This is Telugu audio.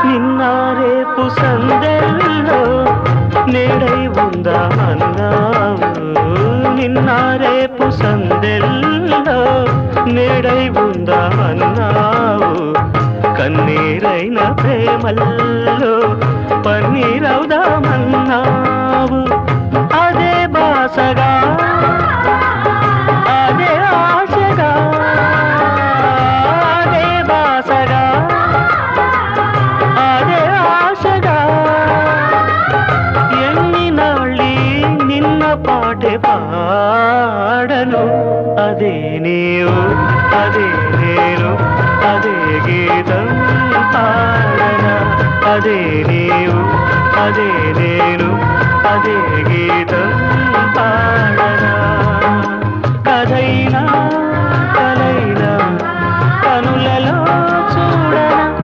నిన్న రేపు సందెల్లో నేడై ఉందామన్నావు. నిన్న రేపు సందెల్లో నేడై ఉందామన్నావు. కన్నీరైన ప్రేమల్లో పన్నీరవుదామన్నావు. అదే బాసగా అదే ఆశగా అదే బాసగా అదే ఆశగా ఎన్ని నాళ్ళీ నిన్న పాటే పాడను. అదే నీవు అదే నేను అదే గీతం పాడనా. అదే నీవు అదే నేను అదే గీతం